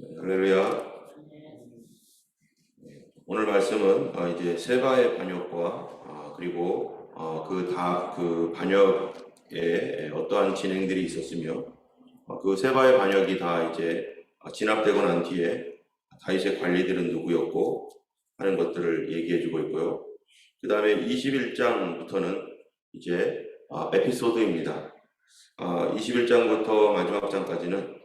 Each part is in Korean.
할렐루야. 오늘 말씀은 이제 세바의 반역과 그리고 그 반역에 어떠한 진행들이 있었으며 그 세바의 반역이 다 이제 진압되고 난 뒤에 다윗의 관리들은 누구였고 하는 것들을 얘기해주고 있고요. 그 다음에 21장부터는 이제 에피소드입니다. 21장부터 마지막 장까지는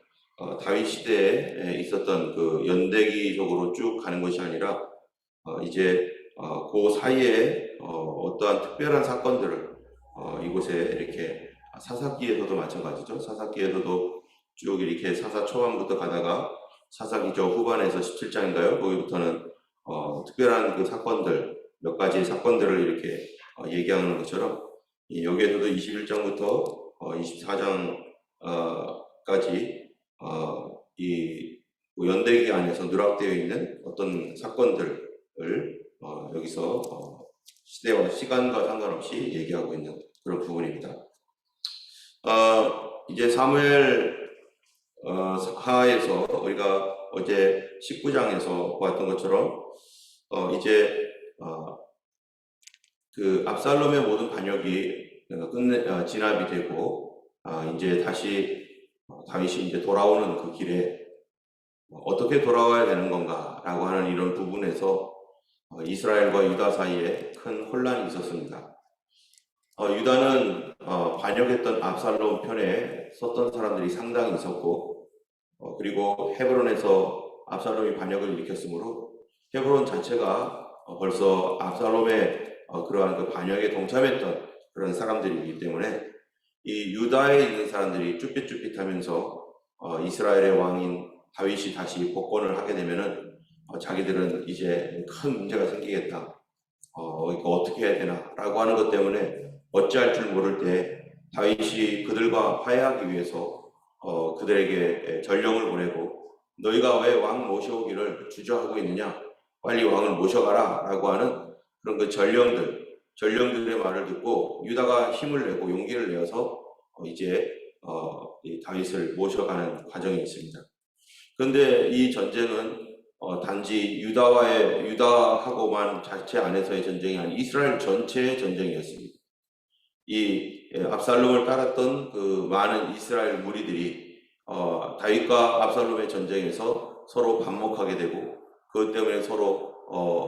다윗 시대에 있었던 그 연대기적으로 쭉 가는 것이 아니라 이제 그 사이에 어떠한 특별한 사건들을 이곳에 이렇게 사사기에서도 마찬가지죠. 사사기에서도 쭉 이렇게 사사 초반부터 가다가 사사기죠 후반에서 17장인가요? 거기부터는 특별한 그 사건들 몇 가지 사건들을 이렇게 얘기하는 것처럼 여기에서도 21장부터 24장까지 이 연대기 안에서 누락되어 있는 어떤 사건들을 여기서 시대와 시간과 상관없이 얘기하고 있는 그런 부분입니다. 이제 사무엘 하에서 우리가 어제 19장에서 보았던 것처럼 이제 그 압살롬의 모든 반역이 진압이 되고 이제 다시 다윗이 이제 돌아오는 그 길에 어떻게 돌아와야 되는 건가라고 하는 이런 부분에서 이스라엘과 유다 사이에 큰 혼란이 있었습니다. 유다는 반역했던 압살롬 편에 섰던 사람들이 상당히 있었고 그리고 헤브론에서 압살롬이 반역을 일으켰으므로 헤브론 자체가 벌써 압살롬의 그러한 그 반역에 동참했던 그런 사람들이기 때문에 이 유다에 있는 사람들이 쭈삣쭈삣하면서 이스라엘의 왕인 다윗이 다시 복권을 하게 되면은 자기들은 이제 큰 문제가 생기겠다. 이거 어떻게 해야 되나? 라고 하는 것 때문에 어찌할 줄 모를 때 다윗이 그들과 화해하기 위해서 그들에게 전령을 보내고 너희가 왜 왕 모셔오기를 주저하고 있느냐? 빨리 왕을 모셔가라 라고 하는 그런 그 전령들의 말을 듣고 유다가 힘을 내고 용기를 내어서 이제 이 다윗을 모셔가는 과정이 있습니다. 그런데 이 전쟁은 단지 유다하고만 자체 안에서의 전쟁이 아닌 이스라엘 전체의 전쟁이었습니다. 이 압살롬을 따랐던 그 많은 이스라엘 무리들이 다윗과 압살롬의 전쟁에서 서로 반목하게 되고 그것 때문에 서로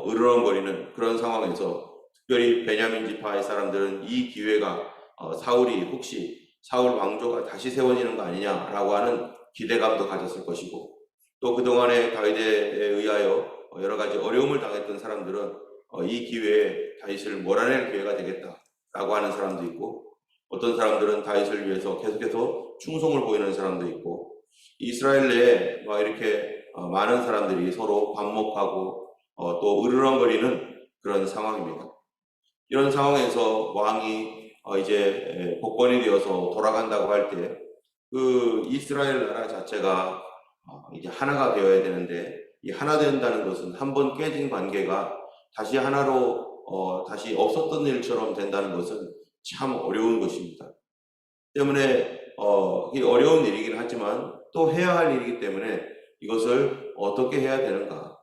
으르렁거리는 그런 상황에서 특별히 베냐민 지파의 사람들은 이 기회가 사울이 혹시 사울 왕조가 다시 세워지는 거 아니냐라고 하는 기대감도 가졌을 것이고 또 그동안에 다윗에 의하여 여러 가지 어려움을 당했던 사람들은 이 기회에 다윗을 몰아낼 기회가 되겠다라고 하는 사람도 있고 어떤 사람들은 다윗을 위해서 계속해서 충성을 보이는 사람도 있고 이스라엘 내에 막 이렇게 많은 사람들이 서로 반목하고 또 으르렁거리는 그런 상황입니다. 이런 상황에서 왕이 이제 복권이 되어서 돌아간다고 할 때 그 이스라엘 나라 자체가 이제 하나가 되어야 되는데 이 하나 된다는 것은 한번 깨진 관계가 다시 하나로 다시 없었던 일처럼 된다는 것은 참 어려운 것입니다. 때문에 이게 어려운 일이긴 하지만 또 해야 할 일이기 때문에 이것을 어떻게 해야 되는가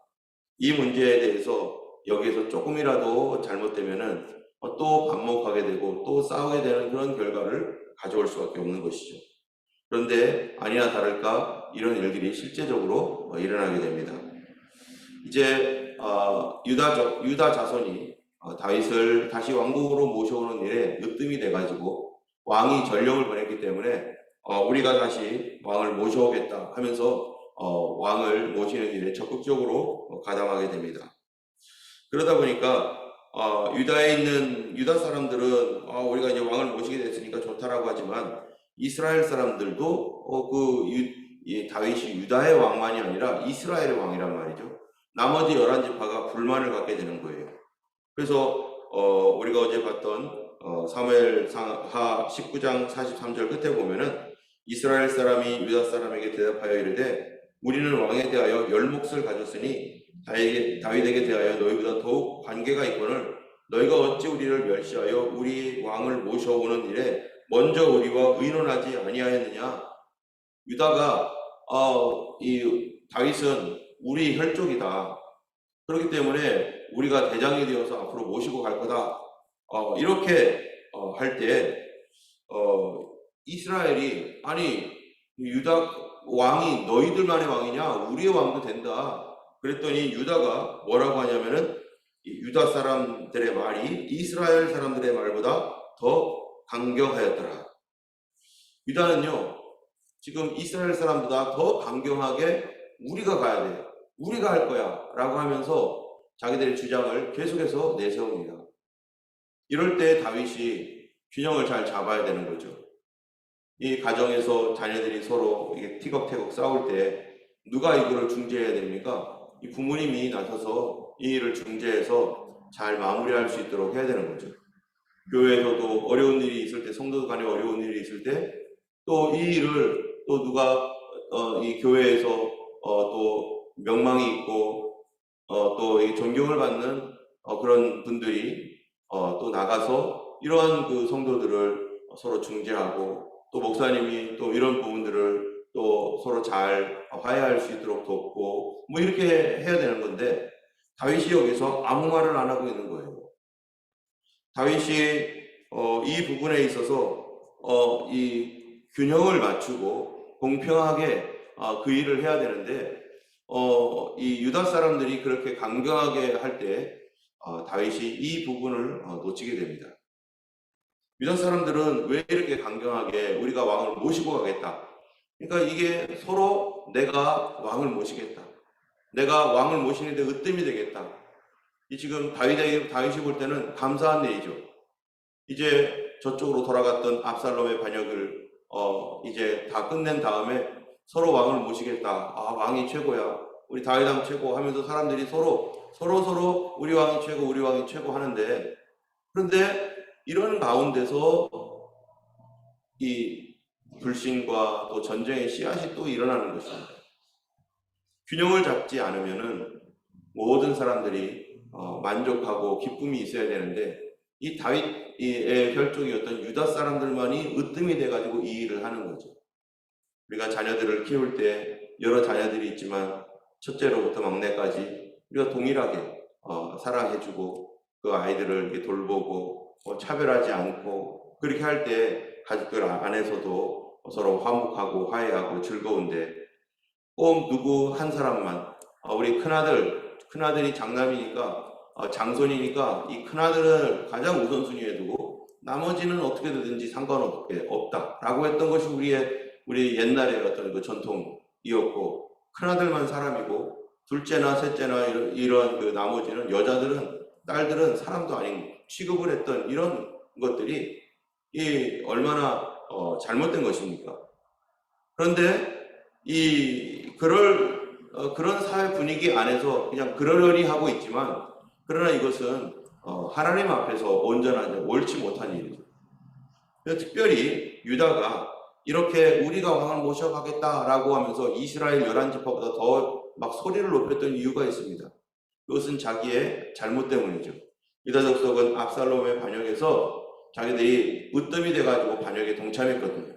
이 문제에 대해서 여기에서 조금이라도 잘못되면은 또 반목하게 되고 또 싸우게 되는 그런 결과를 가져올 수밖에 없는 것이죠. 그런데 아니나 다를까 이런 일들이 실제적으로 일어나게 됩니다. 이제 유다 자손이 다윗을 다시 왕국으로 모셔오는 일에 으뜸이 돼가지고 왕이 전령을 보냈기 때문에 우리가 다시 왕을 모셔오겠다 하면서 왕을 모시는 일에 적극적으로 가담하게 됩니다. 그러다 보니까 유다에 있는 유다 사람들은 우리가 이제 왕을 모시게 됐으니까 좋다라고 하지만 이스라엘 사람들도 다윗이 유다의 왕만이 아니라 이스라엘의 왕이란 말이죠. 나머지 11지파가 불만을 갖게 되는 거예요. 그래서 우리가 어제 봤던 사무엘하 19장 43절 끝에 보면은 이스라엘 사람이 유다 사람에게 대답하여 이르되 우리는 왕에 대하여 열 몫을 가졌으니 다윗에게 대하여 너희보다 더욱 관계가 있거늘 너희가 어찌 우리를 멸시하여 우리 왕을 모셔오는 일에 먼저 우리와 의논하지 아니하였느냐. 유다가 이 다윗은 우리 혈족이다. 그렇기 때문에 우리가 대장이 되어서 앞으로 모시고 갈 거다. 이렇게 할 때 이스라엘이 아니 유다 왕이 너희들만의 왕이냐? 우리의 왕도 된다. 그랬더니 유다가 뭐라고 하냐면은 유다 사람들의 말이 이스라엘 사람들의 말보다 더 강경하였더라. 유다는요, 지금 이스라엘 사람보다 더 강경하게 우리가 가야 돼. 우리가 할 거야. 라고 하면서 자기들의 주장을 계속해서 내세웁니다. 이럴 때 다윗이 균형을 잘 잡아야 되는 거죠. 이 가정에서 자녀들이 서로 이게 티격태격 싸울 때 누가 이거를 중재해야 됩니까? 이 부모님이 나서서 이 일을 중재해서 잘 마무리할 수 있도록 해야 되는 거죠. 교회에서도 어려운 일이 있을 때, 성도 간에 어려운 일이 있을 때 또 이 일을 또 누가 이 교회에서 또 명망이 있고 또 이 존경을 받는 그런 분들이 또 나가서 이러한 그 성도들을 서로 중재하고 또 목사님이 또 이런 부분들을 또 서로 잘 화해할 수 있도록 돕고 뭐 이렇게 해야 되는 건데 다윗이 여기서 아무 말을 안 하고 있는 거예요. 다윗이 이 부분에 있어서 이 균형을 맞추고 공평하게 그 일을 해야 되는데 이 유다 사람들이 그렇게 강경하게 할 때 다윗이 이 부분을 놓치게 됩니다. 유다 사람들은 왜 이렇게 강경하게 우리가 왕을 모시고 가겠다. 그러니까 이게 서로 내가 왕을 모시겠다. 내가 왕을 모시는데 으뜸이 되겠다. 이 지금 다윗이 볼 때는 감사한 일이죠. 이제 저쪽으로 돌아갔던 압살롬의 반역을 이제 다 끝낸 다음에 서로 왕을 모시겠다. 왕이 최고야. 우리 다윗 왕 최고 하면서 사람들이 서로 우리 왕이 최고 하는데 그런데 이런 가운데서 이 불신과 또 전쟁의 씨앗이 또 일어나는 것입니다. 균형을 잡지 않으면은 모든 사람들이 만족하고 기쁨이 있어야 되는데 이 다윗의 혈족이었던 유다 사람들만이 으뜸이 돼가지고 이 일을 하는 거죠. 우리가 자녀들을 키울 때 여러 자녀들이 있지만 첫째로부터 막내까지 우리가 동일하게 사랑해주고 그 아이들을 이렇게 돌보고 차별하지 않고 그렇게 할 때 가족들 안에서도 서로 화목하고 화해하고 즐거운데 꼭 누구 한 사람만 우리 큰아들이 장남이니까 장손이니까 이 큰아들을 가장 우선순위에 두고 나머지는 어떻게 되든지 상관없다 라고 했던 것이 우리 옛날의 어떤 그 전통이었고 큰아들만 사람이고 둘째나 셋째나 이런 그 나머지는 딸들은 사람도 아닌 취급을 했던 이런 것들이 얼마나 잘못된 것입니까? 그런데 그런 사회 분위기 안에서 그냥 그러려니 하고 있지만 그러나 이것은 하나님 앞에서 온전하지 옳지 못한 일이죠. 특별히 유다가 이렇게 우리가 왕을 모셔가겠다라고 하면서 이스라엘 11지파보다 더 막 소리를 높였던 이유가 있습니다. 그것은 자기의 잘못 때문이죠. 유다 족속은 압살롬의 반역에서 자기들이 으뜸이 돼가지고 반역에 동참했거든요.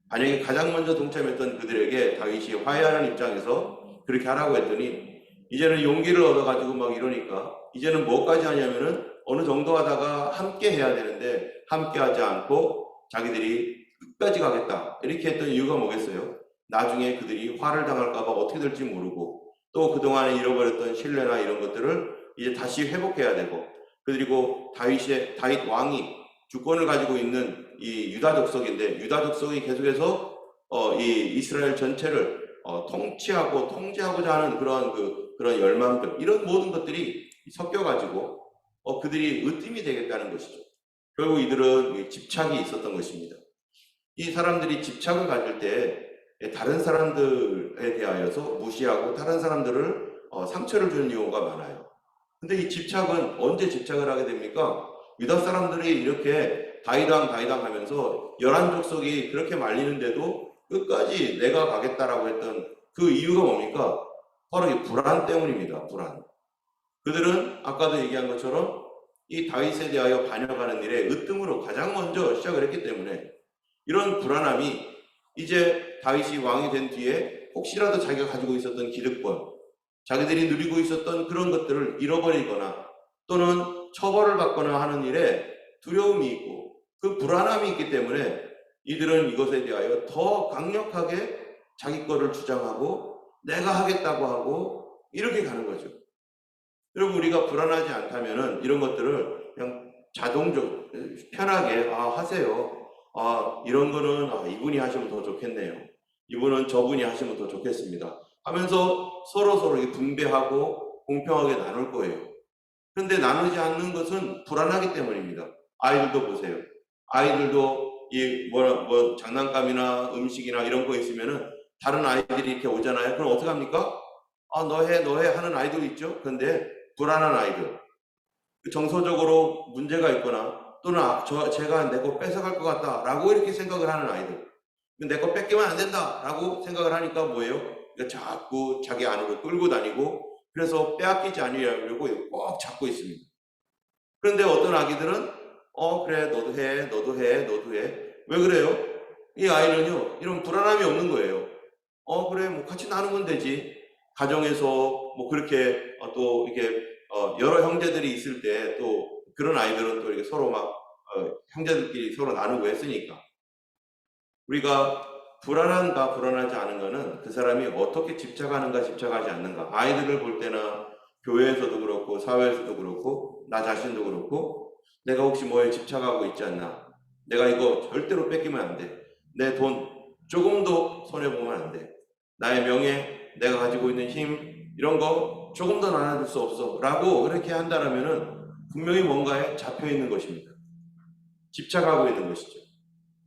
반역에 가장 먼저 동참했던 그들에게 다윗이 화해하는 입장에서 그렇게 하라고 했더니 이제는 용기를 얻어가지고 막 이러니까 이제는 뭐까지 하냐면은 어느 정도 하다가 함께 해야 되는데 함께 하지 않고 자기들이 끝까지 가겠다 이렇게 했던 이유가 뭐겠어요? 나중에 그들이 화를 당할까봐 어떻게 될지 모르고 또 그동안에 잃어버렸던 신뢰나 이런 것들을 이제 다시 회복해야 되고 그리고 다윗 왕이 주권을 가지고 있는 이 유다 족속인데 유다 족속이 계속해서 이 이스라엘 전체를 통치하고 통제하고자 하는 그런 열망들 이런 모든 것들이 섞여가지고 그들이 으뜸이 되겠다는 것이죠. 결국 이들은 집착이 있었던 것입니다. 이 사람들이 집착을 가질 때 다른 사람들에 대하여서 무시하고 다른 사람들을 상처를 주는 경우가 많아요. 근데 이 집착은 언제 집착을 하게 됩니까? 유다 사람들이 이렇게 다윗왕 하면서 11족속이 그렇게 말리는데도 끝까지 내가 가겠다라고 했던 그 이유가 뭡니까? 바로 이 불안 때문입니다. 불안. 그들은 아까도 얘기한 것처럼 이 다윗에 대하여 반역하는 일에 으뜸으로 가장 먼저 시작을 했기 때문에 이런 불안함이 이제 다윗이 왕이 된 뒤에 혹시라도 자기가 가지고 있었던 기득권, 자기들이 누리고 있었던 그런 것들을 잃어버리거나 또는 처벌을 받거나 하는 일에 두려움이 있고 그 불안함이 있기 때문에 이들은 이것에 대하여 더 강력하게 자기 거를 주장하고 내가 하겠다고 하고 이렇게 가는 거죠. 여러분, 우리가 불안하지 않다면은 이런 것들을 그냥 자동적 편하게 하세요. 이런 거는 이분이 하시면 더 좋겠네요. 이분은 저분이 하시면 더 좋겠습니다. 하면서 서로 이렇게 분배하고 공평하게 나눌 거예요. 그런데 나누지 않는 것은 불안하기 때문입니다. 아이들도 보세요. 아이들도 장난감이나 음식이나 이런 거 있으면은 다른 아이들이 이렇게 오잖아요. 그럼 어떻게 합니까? 너 해 하는 아이도 있죠. 그런데 불안한 아이들, 정서적으로 문제가 있거나 또는 제가 내 거 뺏어갈 것 같다라고 이렇게 생각을 하는 아이들, 내 거 뺏기면 안 된다라고 생각을 하니까 뭐예요? 그러니까 자꾸 자기 안으로 끌고 다니고 그래서 빼앗기지 않으려고 꼭 잡고 있습니다. 그런데 어떤 아기들은 그래 너도 해. 왜 그래요? 이 아이는요 이런 불안함이 없는 거예요. 그래 뭐 같이 나누면 되지. 가정에서 뭐 그렇게 또 이렇게 여러 형제들이 있을 때 또 그런 아이들은 또 이렇게 서로 막 형제들끼리 서로 나누고 했으니까. 우리가 불안한가 불안하지 않은가는 그 사람이 어떻게 집착하는가 집착하지 않는가. 아이들을 볼 때나 교회에서도 그렇고 사회에서도 그렇고 나 자신도 그렇고 내가 혹시 뭐에 집착하고 있지 않나. 내가 이거 절대로 뺏기면 안 돼. 내 돈 조금도 손해보면 안 돼. 나의 명예, 내가 가지고 있는 힘 이런 거 조금도 나눠줄 수 없어 라고 그렇게 한다면은 분명히 뭔가에 잡혀 있는 것입니다. 집착하고 있는 것이죠.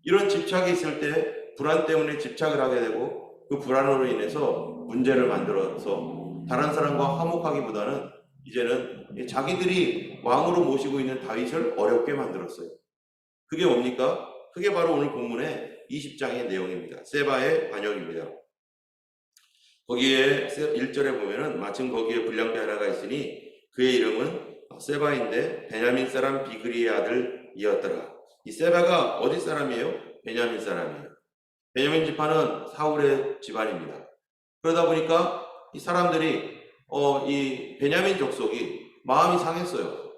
이런 집착이 있을 때 불안 때문에 집착을 하게 되고 그 불안으로 인해서 문제를 만들어서 다른 사람과 화목하기보다는 이제는 자기들이 왕으로 모시고 있는 다윗을 어렵게 만들었어요. 그게 뭡니까? 그게 바로 오늘 본문의 20장의 내용입니다. 세바의 반역입니다. 거기에 1절에 보면은 마침 거기에 불량배 하나가 있으니 그의 이름은 세바인데 베냐민 사람 비그리의 아들이었더라. 이 세바가 어디 사람이에요? 베냐민 사람이에요. 베냐민 지파는 사울의 집안입니다. 그러다 보니까 이 사람들이 이 베냐민 족속이 마음이 상했어요.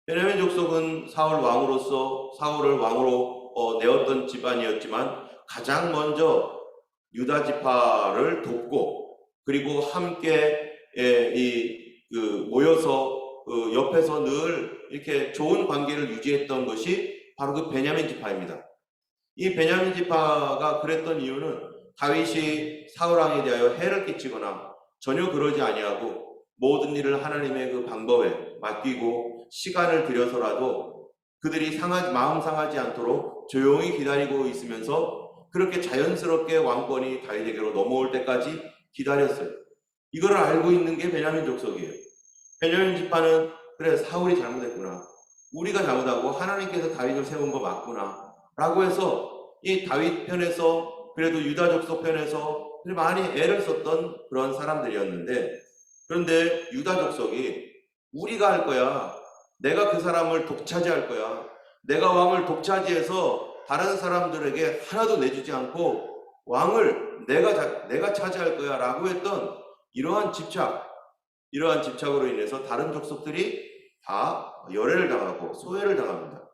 베냐민 족속은 사울 왕으로서 사울을 왕으로 내었던 집안이었지만 가장 먼저 유다 지파를 돕고 그리고 함께 모여서 옆에서 늘 이렇게 좋은 관계를 유지했던 것이 바로 그 베냐민 지파입니다. 이 베냐민 지파가 그랬던 이유는 다윗이 사울 왕에 대하여 해를 끼치거나 전혀 그러지 아니하고 모든 일을 하나님의 그 방법에 맡기고 시간을 들여서라도 그들이 마음 상하지 않도록 조용히 기다리고 있으면서 그렇게 자연스럽게 왕권이 다윗에게로 넘어올 때까지 기다렸어요. 이걸 알고 있는 게 베냐민 족속이에요. 베냐민 지파는 그래 사울이 잘못했구나. 우리가 잘못하고 하나님께서 다윗을 세운 거 맞구나. 라고 해서 이 다윗 편에서 그래도 유다 족속 편에서 많이 애를 썼던 그런 사람들이었는데 그런데 유다 족속이 우리가 할 거야. 내가 그 사람을 독차지할 거야. 내가 왕을 독차지해서 다른 사람들에게 하나도 내주지 않고 왕을 내가 차지할 거야 라고 했던 이러한 집착으로 인해서 다른 족속들이 다 열애를 당하고 소외를 당합니다.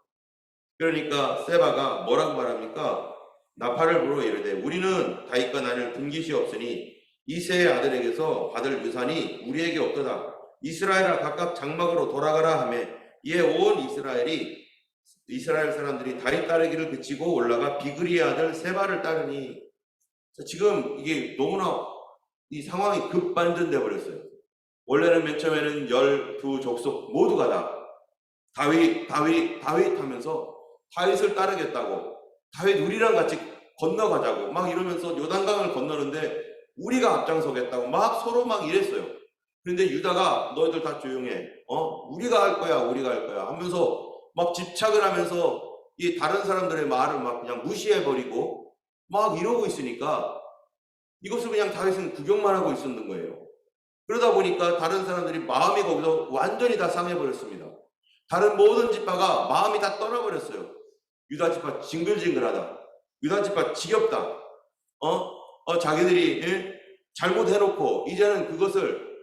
그러니까 세바가 뭐라고 말합니까? 나팔을 불어 이르되 우리는 다윗과 나를 등기시 없으니 이새의 아들에게서 받을 유산이 우리에게 없도다. 이스라엘아 각각 장막으로 돌아가라 하매 이에 온 이스라엘 사람들이 다윗 따르기를 그치고 올라가 비그리의 아들 세바를 따르니 지금 이게 너무나 이 상황이 급반전돼 버렸어요. 원래는 맨 처음에는 12족속 모두가 다 다윗 하면서 다윗을 따르겠다고 다윗 우리랑 같이 건너가자고 막 이러면서 요단강을 건너는데 우리가 앞장서겠다고 막 서로 막 이랬어요. 그런데 유다가 너희들 다 조용해. 우리가 할 거야 하면서 막 집착을 하면서 이 다른 사람들의 말을 막 그냥 무시해버리고 막 이러고 있으니까 이것을 그냥 다윗은 구경만 하고 있었는 거예요. 그러다 보니까 다른 사람들이 마음이 거기서 완전히 다 상해버렸습니다. 다른 모든 지파가 마음이 다 떠나버렸어요. 유다 지파 징글징글하다. 유다 지파 지겹다. 자기들이 잘못해놓고 이제는 그것을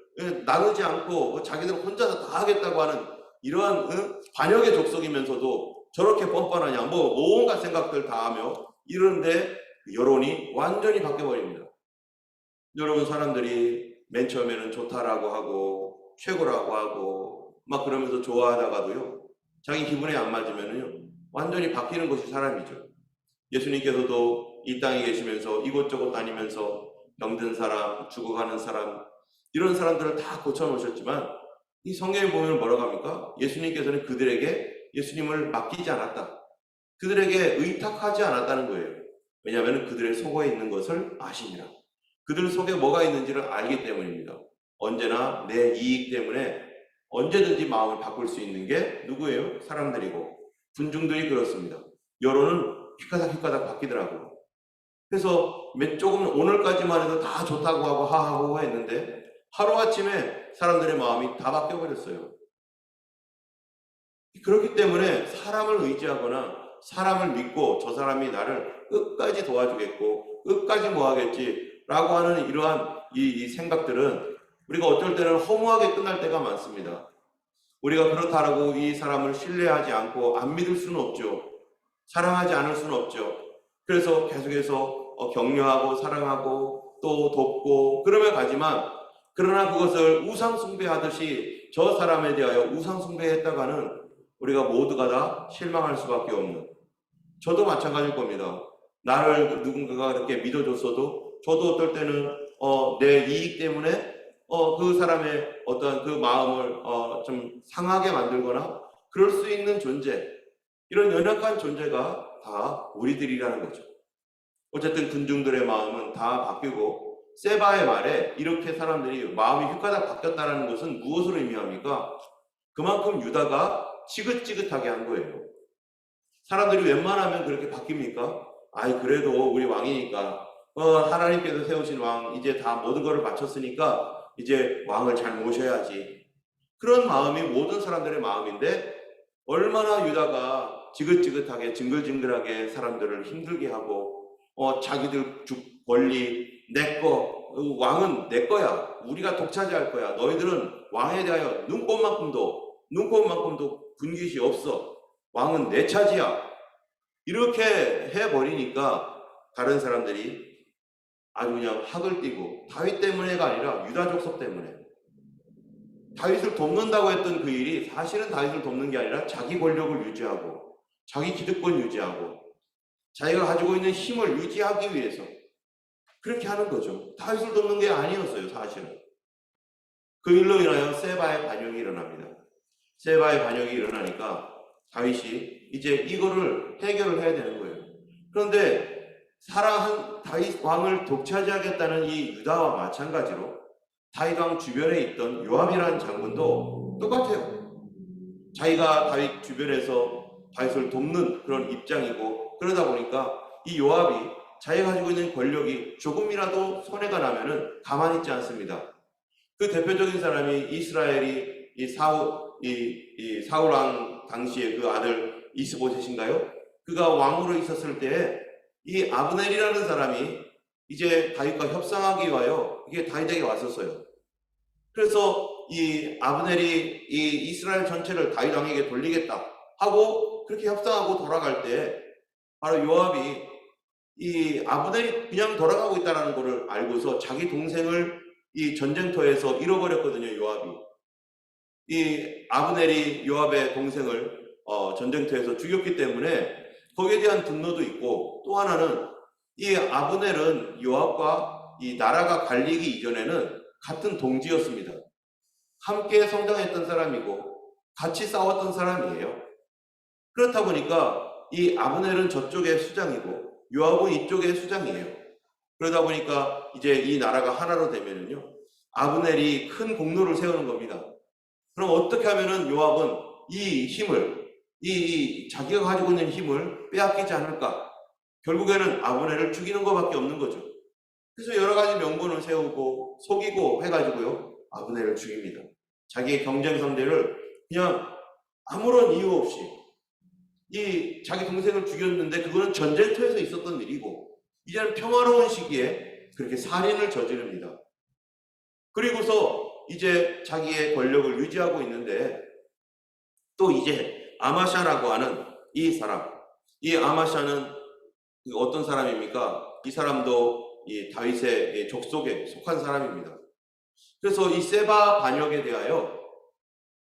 나누지 않고 자기들 혼자서 다 하겠다고 하는 이러한 반역의 족속이면서도 저렇게 뻔뻔하냐, 뭐 온갖 생각들 다 하며 이러는데 여론이 완전히 바뀌어버립니다. 여러분, 사람들이 맨 처음에는 좋다라고 하고 최고라고 하고 막 그러면서 좋아하다가도요, 자기 기분에 안 맞으면은요 완전히 바뀌는 것이 사람이죠. 예수님께서도 이 땅에 계시면서 이곳저곳 다니면서 병든 사람, 죽어가는 사람, 이런 사람들을 다 고쳐놓으셨지만 이 성경에 보면 뭐라고 합니까? 예수님께서는 그들에게 예수님을 맡기지 않았다, 그들에게 의탁하지 않았다는 거예요. 왜냐하면 그들의 속에 있는 것을 아시니라. 그들 속에 뭐가 있는지를 알기 때문입니다. 언제나 내 이익 때문에 언제든지 마음을 바꿀 수 있는 게 누구예요? 사람들이고 군중들이 그렇습니다. 여론은 휘까닥 바뀌더라고요. 그래서 조금 오늘까지만 해도 다 좋다고 하고 하하고 했는데 하루아침에 사람들의 마음이 다 바뀌어버렸어요. 그렇기 때문에 사람을 의지하거나 사람을 믿고 저 사람이 나를 끝까지 도와주겠고 끝까지 뭐 하겠지 라고 하는 이러한 이 생각들은 우리가 어떨 때는 허무하게 끝날 때가 많습니다. 우리가 그렇다라고 이 사람을 신뢰하지 않고 안 믿을 수는 없죠. 사랑하지 않을 수는 없죠. 그래서 계속해서 격려하고 사랑하고 또 돕고 그러며 가지만, 그러나 그것을 우상숭배하듯이 저 사람에 대하여 우상숭배했다가는 우리가 모두가 다 실망할 수밖에 없는, 저도 마찬가지일 겁니다. 나를 누군가가 그렇게 믿어줬어도 저도 어떨 때는 내 이익 때문에 그 사람의 어떤 그 마음을 좀 상하게 만들거나 그럴 수 있는 존재, 이런 연약한 존재가 다 우리들이라는 거죠. 어쨌든 군중들의 마음은 다 바뀌고, 세바의 말에 이렇게 사람들이 마음이 휘가닥 바뀌었다는 것은 무엇을 의미합니까? 그만큼 유다가 지긋지긋하게 한 거예요. 사람들이 웬만하면 그렇게 바뀝니까? 아이, 그래도 우리 왕이니까 하나님께서 세우신 왕 이제 다 모든 것을 마쳤으니까 이제 왕을 잘 모셔야지, 그런 마음이 모든 사람들의 마음인데 얼마나 유다가 지긋지긋하게 징글징글하게 사람들을 힘들게 하고 자기들 권리 내거, 왕은 내 거야, 우리가 독차지할 거야, 너희들은 왕에 대하여 눈꼽만큼도 분깃이 없어, 왕은 내 차지야, 이렇게 해버리니까 다른 사람들이 아주 그냥 학을 띠고, 다윗 때문에가 아니라 유다 족속 때문에, 다윗을 돕는다고 했던 그 일이 사실은 다윗을 돕는 게 아니라 자기 권력을 유지하고 자기 기득권 유지하고 자기가 가지고 있는 힘을 유지하기 위해서 그렇게 하는 거죠. 다윗을 돕는 게 아니었어요, 사실은. 그 일로 인하여 세바의 반역이 일어납니다. 세바의 반역이 일어나니까 다윗이 이제 이거를 해결을 해야 되는 거예요. 그런데 사랑한 다윗 왕을 독차지하겠다는 이 유다와 마찬가지로 다윗 왕 주변에 있던 요압이라는 장군도 똑같아요. 자기가 다윗 주변에서 다윗을 돕는 그런 입장이고, 그러다 보니까 이 요압이 자기가 가지고 있는 권력이 조금이라도 손해가 나면은 가만히 있지 않습니다. 그 대표적인 사람이 이스라엘이 이 사울 왕 당시에 그 아들 이스보셋인가요? 그가 왕으로 있었을 때 이 아브넬이라는 사람이 이제 다윗과 협상하기 위하여 이게 다윗에게 왔었어요. 그래서 이 아브넬이 이 이스라엘 전체를 다윗 왕에게 돌리겠다 하고 그렇게 협상하고 돌아갈 때 바로 요압이 이 아브넬이 그냥 돌아가고 있다는 것을 알고서 자기 동생을 이 전쟁터에서 잃어버렸거든요. 요압이. 이 아브넬이 요압의 동생을 전쟁터에서 죽였기 때문에 거기에 대한 분노도 있고, 또 하나는 이 아브넬은 요압과 이 나라가 갈리기 이전에는 같은 동지였습니다. 함께 성장했던 사람이고 같이 싸웠던 사람이에요. 그렇다 보니까 이 아브넬은 저쪽의 수장이고 요압은 이쪽의 수장이에요. 그러다 보니까 이제 이 나라가 하나로 되면은요, 아브넬이 큰 공로를 세우는 겁니다. 그럼 어떻게 하면은 요압은 이 힘을, 이 자기가 가지고 있는 힘을 빼앗기지 않을까? 결국에는 아브넬을 죽이는 것밖에 없는 거죠. 그래서 여러 가지 명분을 세우고 속이고 해가지고요, 아브넬을 죽입니다. 자기의 경쟁 상대를 그냥 아무런 이유 없이 이 자기 동생을 죽였는데 그거는 전쟁터에서 있었던 일이고, 이제는 평화로운 시기에 그렇게 살인을 저지릅니다. 그리고서 이제 자기의 권력을 유지하고 있는데, 또 이제 아마샤라고 하는 이 사람, 이 아마샤는 어떤 사람입니까? 이 사람도 이 다윗의 족속에 속한 사람입니다. 그래서 이 세바 반역에 대하여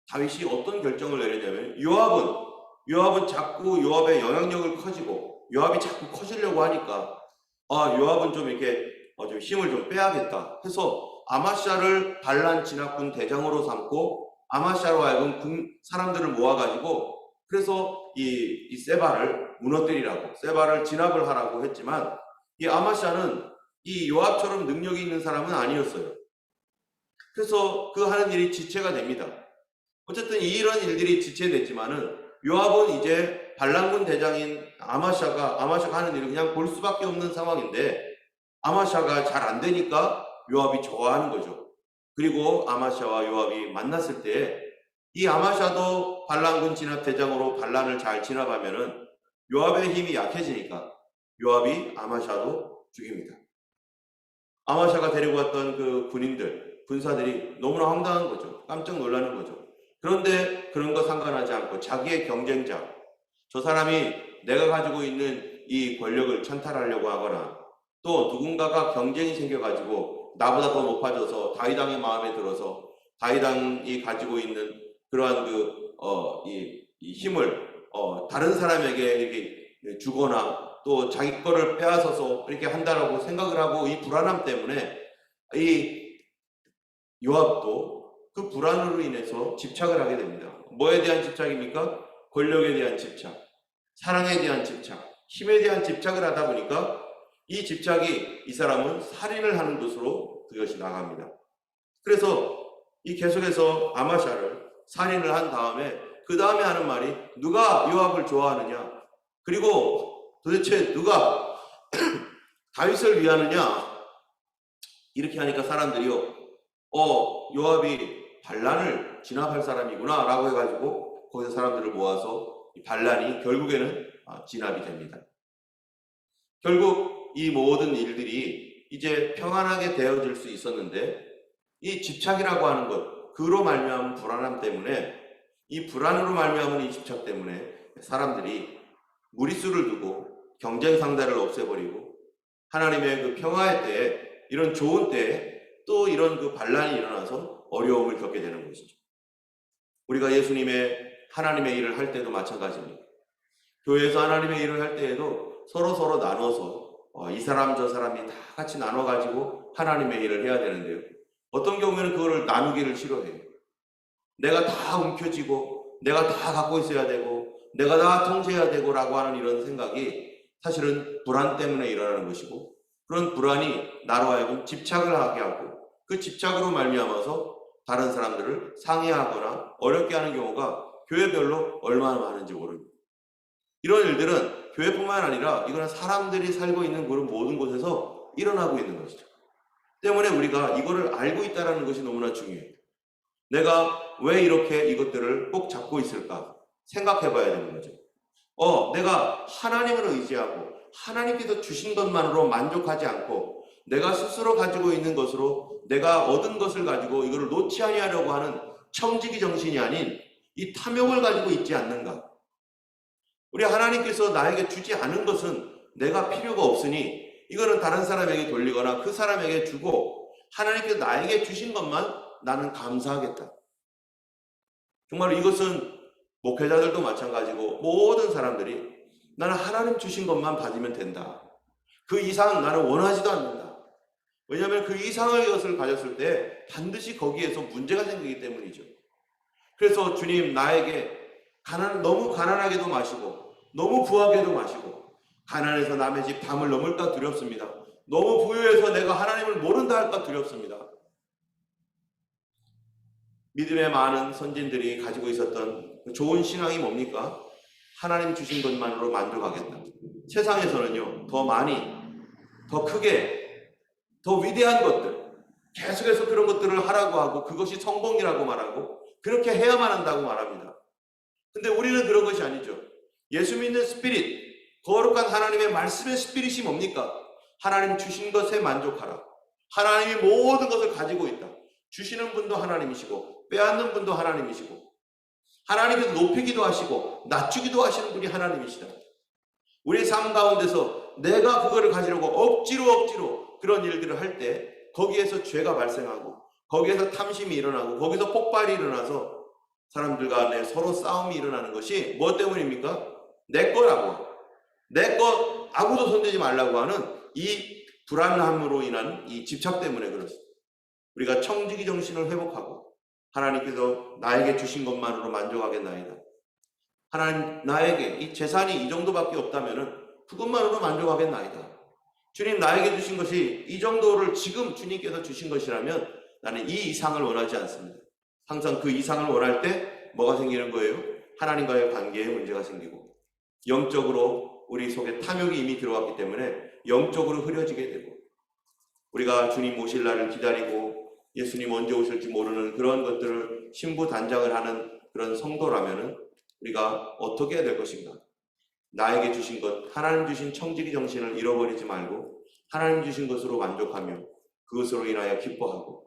다윗이 어떤 결정을 내리냐면, 요압은 자꾸 요압의 영향력을 커지고 요압이 자꾸 커지려고 하니까 요압은 좀 이렇게 좀 힘을 좀 빼야겠다 해서 아마샤를 반란 진압군 대장으로 삼고 아마샤로 하여금 사람들을 모아가지고, 그래서 이 세바를 무너뜨리라고, 세바를 진압을 하라고 했지만, 이 아마샤는 이 요압처럼 능력이 있는 사람은 아니었어요. 그래서 그 하는 일이 지체가 됩니다. 어쨌든 이런 일들이 지체됐지만은 요압은 이제 반란군 대장인 아마샤가 하는 일을 그냥 볼 수밖에 없는 상황인데, 아마샤가 잘 안 되니까 요압이 좋아하는 거죠. 그리고 아마샤와 요압이 만났을 때 이 아마샤도 반란군 진압 대장으로 반란을 잘 진압하면은 요압의 힘이 약해지니까 요압이 아마샤도 죽입니다. 아마샤가 데리고 왔던 그 군사들이 너무나 황당한 거죠. 깜짝 놀라는 거죠. 그런데 그런 거 상관하지 않고 자기의 경쟁자, 저 사람이 내가 가지고 있는 이 권력을 찬탈하려고 하거나, 또 누군가가 경쟁이 생겨가지고 나보다 더 높아져서 다윗왕의 마음에 들어서 다윗왕이 가지고 있는 그러한 이 힘을 다른 사람에게 이렇게 주거나 또 자기 거를 빼앗아서 이렇게 한다라고 생각을 하고, 이 불안함 때문에 이 요압도 그 불안으로 인해서 집착을 하게 됩니다. 뭐에 대한 집착입니까? 권력에 대한 집착, 사랑에 대한 집착, 힘에 대한 집착을 하다 보니까 이 집착이 이 사람은 살인을 하는 것으로 그것이 나갑니다. 그래서 이 계속해서 아마샤를 살인을 한 다음에 그 다음에 하는 말이, 누가 요압을 좋아하느냐, 그리고 도대체 누가 다윗을 위하느냐, 이렇게 하니까 사람들이요, 요압이 반란을 진압할 사람이구나 라고 해가지고 거기서 사람들을 모아서 반란이 결국에는 진압이 됩니다. 결국 이 모든 일들이 이제 평안하게 되어질 수 있었는데, 이 집착이라고 하는 것, 그로 말미암은 불안함 때문에, 이 불안으로 말미암은 이 집착 때문에 사람들이 무리수를 두고 경쟁 상대를 없애버리고, 하나님의 그 평화의 때에, 이런 좋은 때에 또 이런 그 반란이 일어나서 어려움을 겪게 되는 것이죠. 우리가 예수님의 하나님의 일을 할 때도 마찬가지입니다. 교회에서 하나님의 일을 할 때에도 서로 나눠서 이 사람 저 사람이 다 같이 나눠가지고 하나님의 일을 해야 되는데요, 어떤 경우에는 그거를 나누기를 싫어해요. 내가 다 움켜쥐고 내가 다 갖고 있어야 되고 내가 다 통제해야 되고 라고 하는 이런 생각이 사실은 불안 때문에 일어나는 것이고, 그런 불안이 나로 하여금 집착을 하게 하고, 그 집착으로 말미암아서 다른 사람들을 상해하거나 어렵게 하는 경우가 교회별로 얼마나 많은지 모릅니다. 이런 일들은 교회뿐만 아니라 이거는 사람들이 살고 있는 그런 모든 곳에서 일어나고 있는 것이죠. 때문에 우리가 이거를 알고 있다는 것이 너무나 중요해요. 내가 왜 이렇게 이것들을 꼭 잡고 있을까 생각해 봐야 되는 거죠. 내가 하나님을 의지하고 하나님께서 주신 것만으로 만족하지 않고 내가 스스로 가지고 있는 것으로 내가 얻은 것을 가지고 이거를 놓지 아니하려고 하는 청지기 정신이 아닌 이 탐욕을 가지고 있지 않는가. 우리 하나님께서 나에게 주지 않은 것은 내가 필요가 없으니 이거는 다른 사람에게 돌리거나 그 사람에게 주고, 하나님께서 나에게 주신 것만 나는 감사하겠다. 정말 이것은 목회자들도 마찬가지고 모든 사람들이 나는 하나님 주신 것만 받으면 된다. 그 이상 나는 원하지도 않는다. 왜냐하면 그 이상의 것을 가졌을 때 반드시 거기에서 문제가 생기기 때문이죠. 그래서 주님, 나에게 너무 가난하게도 마시고 너무 부하게도 마시고, 가난해서 남의 집 담을 넘을까 두렵습니다. 너무 부유해서 내가 하나님을 모른다 할까 두렵습니다. 믿음의 많은 선진들이 가지고 있었던 좋은 신앙이 뭡니까? 하나님 주신 것만으로 만족하겠다. 세상에서는요, 더 많이, 더 크게, 더 위대한 것들, 계속해서 그런 것들을 하라고 하고 그것이 성공이라고 말하고 그렇게 해야만 한다고 말합니다. 근데 우리는 그런 것이 아니죠. 예수 믿는 스피릿, 거룩한 하나님의 말씀의 스피릿이 뭡니까? 하나님 주신 것에 만족하라. 하나님이 모든 것을 가지고 있다. 주시는 분도 하나님이시고 빼앗는 분도 하나님이시고 하나님께서 높이기도 하시고 낮추기도 하시는 분이 하나님이시다. 우리의 삶 가운데서 내가 그거를 가지려고 억지로 그런 일들을 할 때 거기에서 죄가 발생하고 거기에서 탐심이 일어나고 거기서 폭발이 일어나서 사람들 간에 서로 싸움이 일어나는 것이 뭐 때문입니까? 내 거라고, 내 거 아무도 손대지 말라고 하는 이 불안함으로 인한 이 집착 때문에 그렇습니다. 우리가 청지기 정신을 회복하고 하나님께서 나에게 주신 것만으로 만족하겠나이다. 하나님 나에게 이 재산이 이 정도밖에 없다면 그것만으로 만족하겠나이다. 주님 나에게 주신 것이 이 정도를 지금 주님께서 주신 것이라면 나는 이 이상을 원하지 않습니다. 항상 그 이상을 원할 때 뭐가 생기는 거예요? 하나님과의 관계에 문제가 생기고 영적으로 우리 속에 탐욕이 이미 들어왔기 때문에 영적으로 흐려지게 되고 우리가 주님 오실 날을 기다리고 예수님 언제 오실지 모르는 그런 것들을 신부단장을 하는 그런 성도라면은 우리가 어떻게 해야 될 것인가? 나에게 주신 것, 하나님 주신 청지기 정신을 잃어버리지 말고 하나님 주신 것으로 만족하며 그것으로 인하여 기뻐하고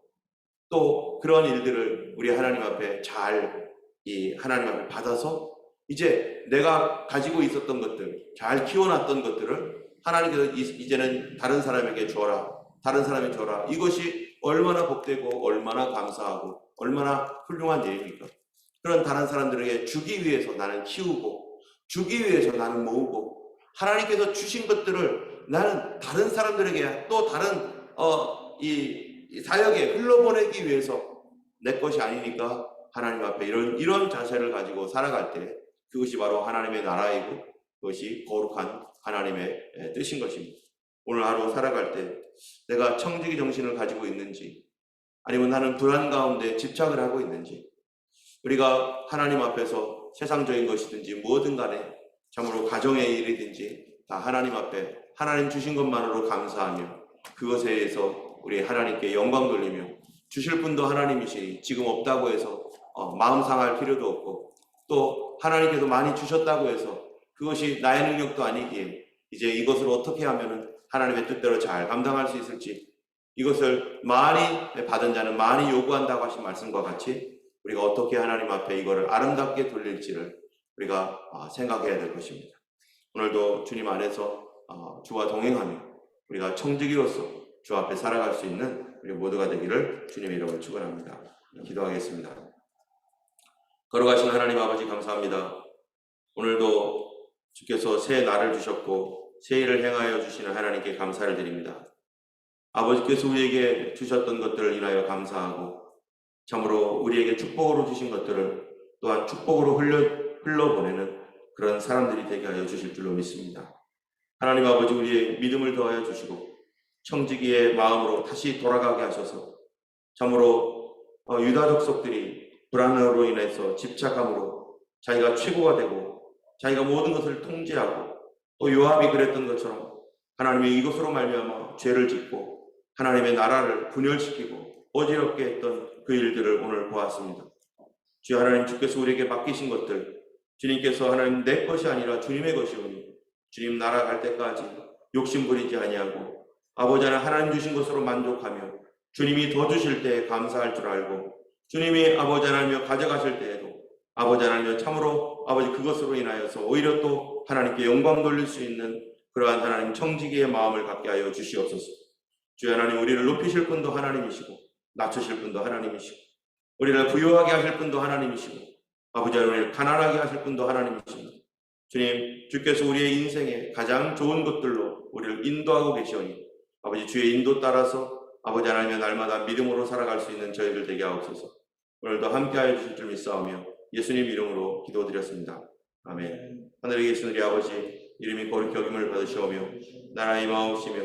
또 그런 일들을 우리 하나님 앞에 잘 하나님 앞에 받아서 이제 내가 가지고 있었던 것들, 잘 키워놨던 것들을 하나님께서 이제는 다른 사람에게 줘라. 다른 사람에게 줘라. 이것이 얼마나 복되고 얼마나 감사하고 얼마나 훌륭한 일입니까? 그런 다른 사람들에게 주기 위해서 나는 키우고 주기 위해서 나는 모으고 하나님께서 주신 것들을 나는 다른 사람들에게 또 다른 이 사역에 흘러보내기 위해서 내 것이 아니니까 하나님 앞에 이런 자세를 가지고 살아갈 때 그것이 바로 하나님의 나라이고 그것이 거룩한 하나님의 뜻인 것입니다. 오늘 하루 살아갈 때 내가 청지기 정신을 가지고 있는지 아니면 나는 불안 가운데 집착을 하고 있는지 우리가 하나님 앞에서 세상적인 것이든지 뭐든 간에 참으로 가정의 일이든지 다 하나님 앞에 하나님 주신 것만으로 감사하며 그것에 의해서 우리 하나님께 영광 돌리며 주실 분도 하나님이시니 지금 없다고 해서 마음 상할 필요도 없고 또 하나님께서 많이 주셨다고 해서 그것이 나의 능력도 아니기에 이제 이것을 어떻게 하면 하나님의 뜻대로 잘 감당할 수 있을지 이것을 많이 받은 자는 많이 요구한다고 하신 말씀과 같이 우리가 어떻게 하나님 앞에 이거를 아름답게 돌릴지를 우리가 생각해야 될 것입니다. 오늘도 주님 안에서 주와 동행하며 우리가 청지기로서 주 앞에 살아갈 수 있는 우리 모두가 되기를 주님의 이름으로 축원합니다. 기도하겠습니다. 걸어가신 하나님 아버지 감사합니다. 오늘도 주께서 새 날을 주셨고 새 일을 행하여 주시는 하나님께 감사를 드립니다. 아버지께서 우리에게 주셨던 것들을 인하여 감사하고 참으로 우리에게 축복으로 주신 것들을 또한 축복으로 흘러보내는 그런 사람들이 되게 하여 주실 줄로 믿습니다. 하나님 아버지 우리의 믿음을 더하여 주시고 청지기의 마음으로 다시 돌아가게 하셔서 참으로 유다 족속들이 불안으로 인해서 집착함으로 자기가 최고가 되고 자기가 모든 것을 통제하고 또 요압이 그랬던 것처럼 하나님이 이것으로 말미암아 죄를 짓고 하나님의 나라를 분열시키고 어지럽게 했던 그 일들을 오늘 보았습니다. 주여 하나님 주께서 우리에게 맡기신 것들 주님께서 하나님 내 것이 아니라 주님의 것이오니 주님 나라 갈 때까지 욕심 부리지 아니하고 아버지 하나님 주신 것으로 만족하며 주님이 더 주실 때에 감사할 줄 알고 주님이 아버지 하나님여 가져가실 때에도 아버지 하나님여 참으로 아버지 그것으로 인하여서 오히려 또 하나님께 영광 돌릴 수 있는 그러한 하나님 청지기의 마음을 갖게 하여 주시옵소서. 주여 하나님 우리를 높이실 분도 하나님이시고 낮추실 분도 하나님이시고 우리를 부유하게 하실 분도 하나님이시고 아버지 하나님 우리를 가난하게 하실 분도 하나님이시고 주님 주께서 우리의 인생에 가장 좋은 것들로 우리를 인도하고 계시오니 아버지 주의 인도 따라서 아버지 하나님의 날마다 믿음으로 살아갈 수 있는 저희들 되게 하옵소서. 오늘도 함께하여 주실 줄 믿사오며 예수님 이름으로 기도드렸습니다. 아멘. 하늘에 계신 우리 아버지 이름이 거룩히 여김을 받으시오며 나라의 임하옵시며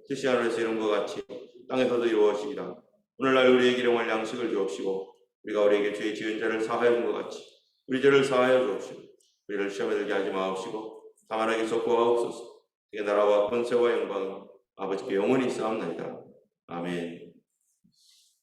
뜻이 하늘에서 이룬 것 같이 땅에서도 이루어지이다. 오늘날 우리에게 일용할 양식을 주옵시고 우리가 우리에게 죄 지은 자를 사하여 준 것 같이 우리 죄를 사하여 주옵시고 우리를 시험에 들게 하지 마옵시고 다만 하기서 구하옵소서. 그의 나라와 권세와 영광은 아버지께 영원히 있사옵나이다. 아멘.